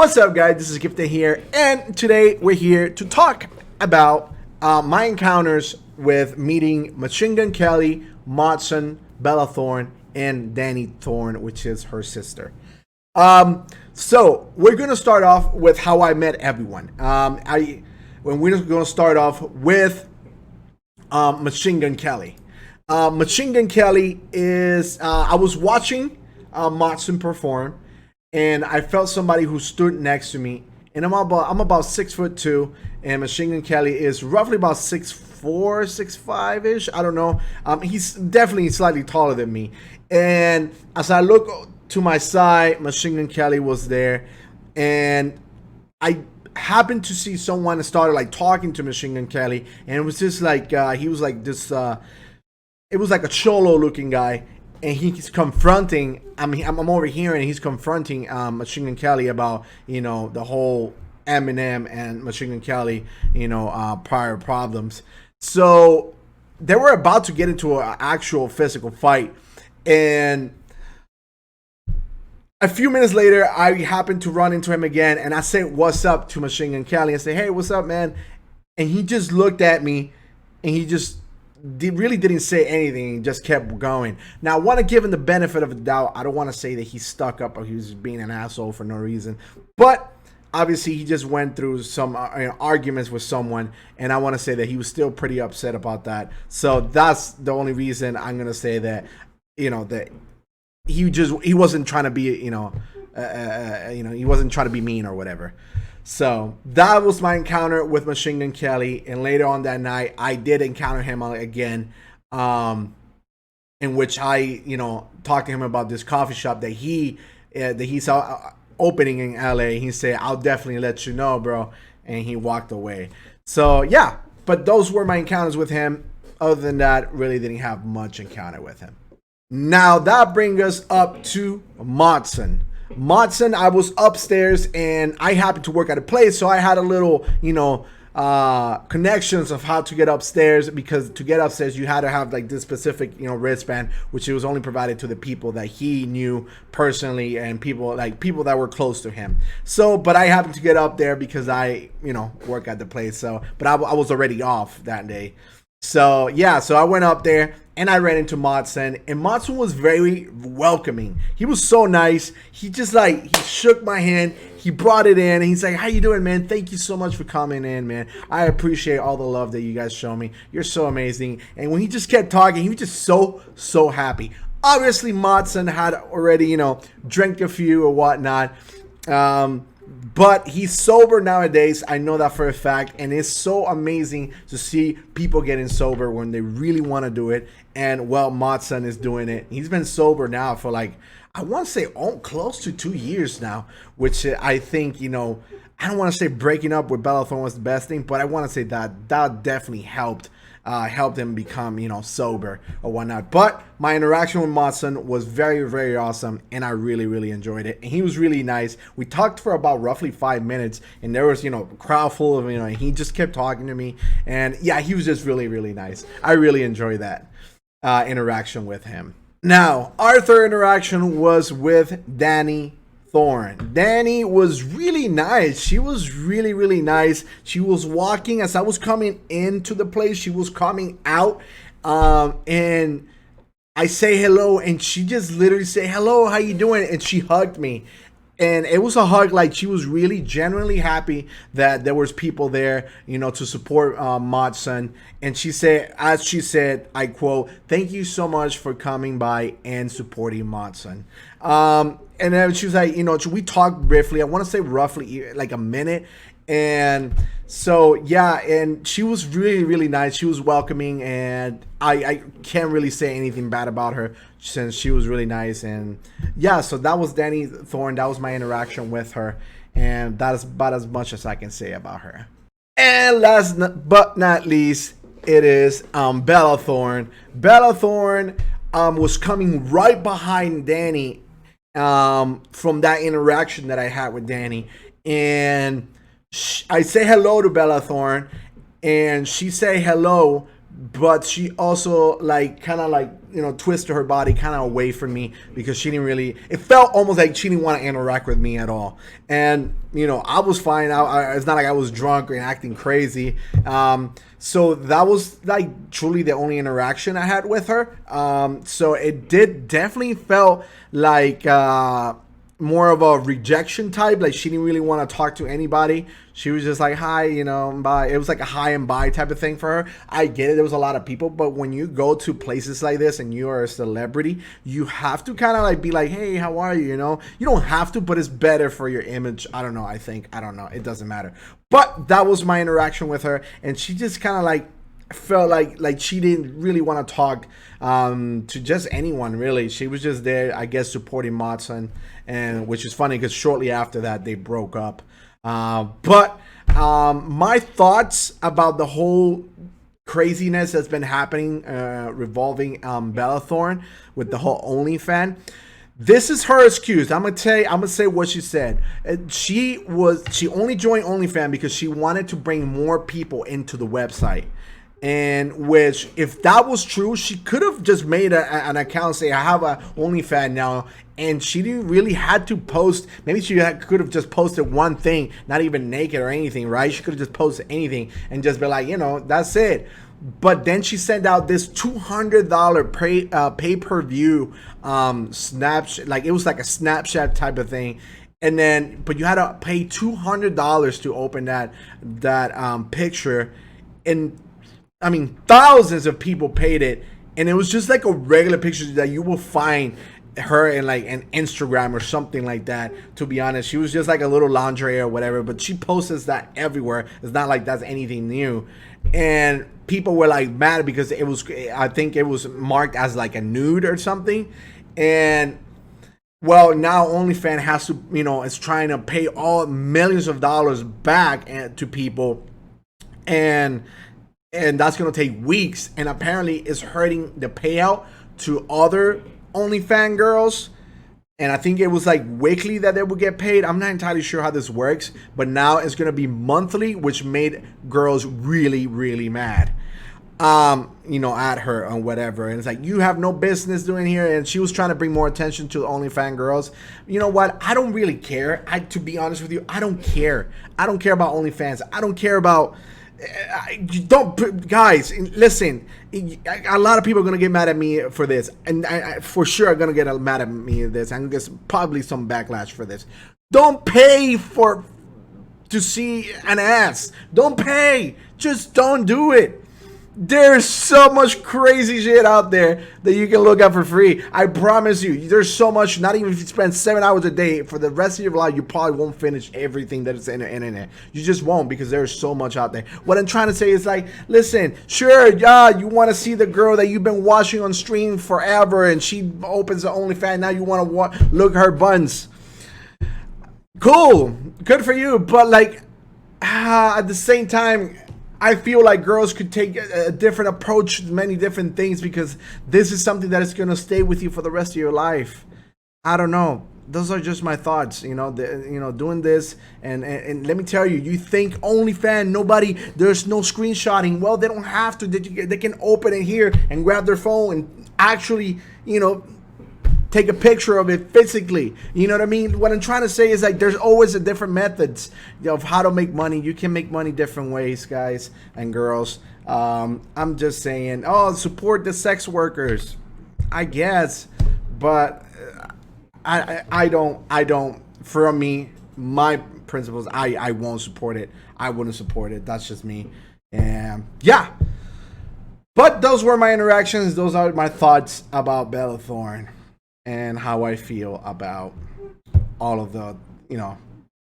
What's up, guys? This is Gifted here, and today we're here to talk about my encounters with meeting Machinegun Kelly, Modsun, Bella Thorne, and Dani Thorne, which is her sister. So we're gonna start off with how I met everyone. We're gonna start off with Machinegun Kelly. Machinegun Kelly is I was watching Modsun perform, and I felt somebody who stood next to me, and I'm about 6'2", and Machinegun Kelly is roughly about 6'4", 6'5" ish. I don't know. He's definitely slightly taller than me. And as I look to my side, Machinegun Kelly was there, and I happened to see someone that started like talking to Machinegun Kelly, and it was just like he was like this. It was like a cholo looking guy. And he's confronting. I'm over here, and he's confronting Machinegun Kelly about the whole Eminem and Machinegun Kelly prior problems. So they were about to get into an actual physical fight, and a few minutes later, I happened to run into him again, and I say what's up to Machinegun Kelly. I say, hey, what's up, man? And he just looked at me, and he just really didn't say anything. He just kept going. Now, I want to give him the benefit of the doubt. I don't want to say that he stuck up or he was being an asshole for no reason. But obviously, he just went through some arguments with someone, and I want to say that he was still pretty upset about that. So that's the only reason I'm gonna say that that he wasn't trying to be he wasn't trying to be mean or whatever. So that was my encounter with Machinegun Kelly, and later on that night, I did encounter him again, in which I, talked to him about this coffee shop that he's opening in LA. He said, "I'll definitely let you know, bro," and he walked away. So yeah, but those were my encounters with him. Other than that, really didn't have much encounter with him. Now that brings us up to Modsun. Modsun, I was upstairs, and I happened to work at a place, so I had a little, connections of how to get upstairs, because to get upstairs, you had to have like this specific, wristband, which it was only provided to the people that he knew personally and people that were close to him. So, but I happened to get up there because I, work at the place. So, but I was already off that day. So yeah, so I went up there and I ran into Modsun, and Modsun was very welcoming. He was so nice. He just he shook my hand. He brought it in, and he's like, "How you doing, man? Thank you so much for coming in, man. I appreciate all the love that you guys show me. You're so amazing." And when he just kept talking, he was just so happy. Obviously, Modsun had already, drank a few or whatnot. But he's sober nowadays. I know that for a fact. And it's so amazing to see people getting sober when they really want to do it. And, well, Modsun is doing it. He's been sober now for I want to say close to 2 years now, which I think, I don't want to say breaking up with Bella Thorne was the best thing, but I want to say that definitely helped him become, sober or whatnot. But my interaction with Modsun was very, very awesome, and I really, really enjoyed it. And he was really nice. We talked for about roughly 5 minutes, and there was, a crowd full of, and he just kept talking to me. And yeah, he was just really, really nice. I really enjoyed that interaction with him. Now, our third interaction was with Dani Thorne. Dani was really nice. She was really, really nice. She was walking as I was coming into the place. She was coming out, and I say hello, and she just literally say, "Hello, how you doing?" And she hugged me. And it was a hug like she was really genuinely happy that there was people there, to support Modsun. And she said, as she said, I quote, "Thank you so much for coming by and supporting Modsun." And then she was like, we talked briefly. I want to say roughly like a minute. And so, yeah, and she was really, really nice. She was welcoming, and I can't really say anything bad about her since she was really nice. And yeah, so that was Dani Thorne. That was my interaction with her, and that is about as much as I can say about her. And last but not least, it is Bella Thorne. Bella Thorne was coming right behind Dani from that interaction that I had with Dani, and I say hello to Bella Thorne, and she say hello but she also like kind of like twisted her body kind of away from me because she didn't really, it felt almost like she didn't want to interact with me at all. And I was fine. It's not like I was drunk or acting crazy. So that was like truly the only interaction I had with her. So it did definitely felt like more of a rejection type. Like she didn't really want to talk to anybody. She was just like, hi, bye. It was like a hi and bye type of thing for her. I get it. There was a lot of people, but when you go to places like this and you are a celebrity, you have to kind of like be like, hey, how are you? You don't have to, but it's better for your image. I don't know. I don't know. It doesn't matter. But that was my interaction with her. And she just kind of like felt like she didn't really want to talk to just anyone really. She was just there, I guess, supporting modsun, and which is funny because shortly after that they broke up. But my thoughts about the whole craziness that's been happening revolving Bella Thorne with the whole OnlyFans. This is her excuse. I'm gonna say what she said. She only joined OnlyFans because she wanted to bring more people into the website. And which, if that was true, she could have just made an account, say I have a OnlyFans now, and she didn't really had to post. Maybe she could have just posted one thing, not even naked or anything, right? She could have just posted anything and just be like, that's it. But then she sent out this $200 pay-per-view Snapchat, like it was like a Snapchat type of thing. And then, but you had to pay $200 to open that picture. And I mean, thousands of people paid it, and it was just like a regular picture that you will find her in like an Instagram or something like that. To be honest, she was just like a little lingerie or whatever, but she posts that everywhere. It's not like that's anything new. And people were like mad because I think it was marked as like a nude or something. And well, now OnlyFans has to, is trying to pay all millions of dollars back to people, and that's going to take weeks, and apparently it's hurting the payout to other OnlyFans girls. And I think it was like weekly that they would get paid. I'm not entirely sure how this works, but now it's going to be monthly, which made girls really, really mad. At her or whatever. And it's like, you have no business doing here. And she was trying to bring more attention to the OnlyFans girls. You know what? I don't really care. To be honest with you, I don't care. I don't care about OnlyFans. I don't care about... guys, listen, a lot of people are gonna get mad at me for this, and I for sure are gonna get mad at me at this. I'm gonna get probably some backlash for this. Don't pay to see an ass. Don't pay. Just don't do it. There's so much crazy shit out there that you can look up for free. I promise you, there's so much. Not even if you spend 7 hours a day for the rest of your life, you probably won't finish everything that is in the internet. You just won't, because there's so much out there. What I'm trying to say is like, listen, sure, yeah, you want to see the girl that you've been watching on stream forever, and she opens the OnlyFans. Now you want to look at her buns. Cool, good for you, but like, at the same time, I feel like girls could take a different approach to many different things, because this is something that is going to stay with you for the rest of your life. I don't know. Those are just my thoughts, doing this. And let me tell you, you think OnlyFans, there's no screenshotting. Well, they don't have to. They can open it here and grab their phone and actually, take a picture of it physically. You know what I mean? What I'm trying to say is like, there's always a different methods of how to make money. You can make money different ways, guys and girls. I'm just saying, support the sex workers, I guess, but I don't, for me, my principles, I won't support it. I wouldn't support it. That's just me. And yeah, but those were my interactions. Those are my thoughts about Bella Thorne and how I feel about all of the,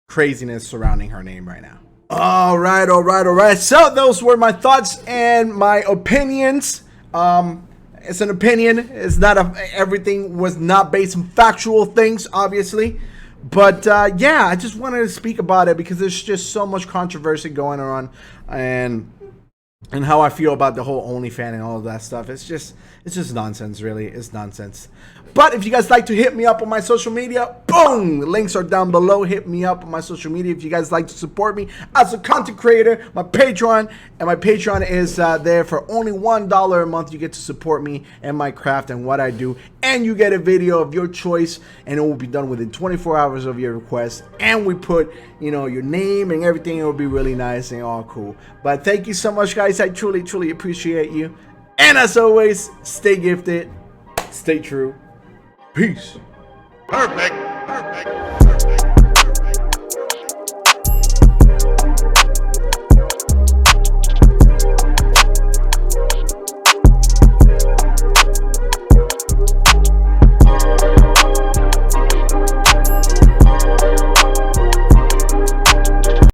craziness surrounding her name right now. All right. So those were my thoughts and my opinions. It's an opinion. It's not everything was not based on factual things, obviously. But yeah, I just wanted to speak about it because there's just so much controversy going on, and and how I feel about the whole OnlyFans and all of that stuff. It's just nonsense, really. It's nonsense. But if you guys like to hit me up on my social media, boom, the links are down below. Hit me up on my social media if you guys like to support me as a content creator. My Patreon, and my Patreon is there for only $1 a month. You get to support me and my craft and what I do, and you get a video of your choice, and it will be done within 24 hours of your request. And we put, you know, your name and everything. It will be really nice and all cool. But thank you so much, guys. I truly appreciate you. And as always, stay gifted, stay true. Peace. Perfect.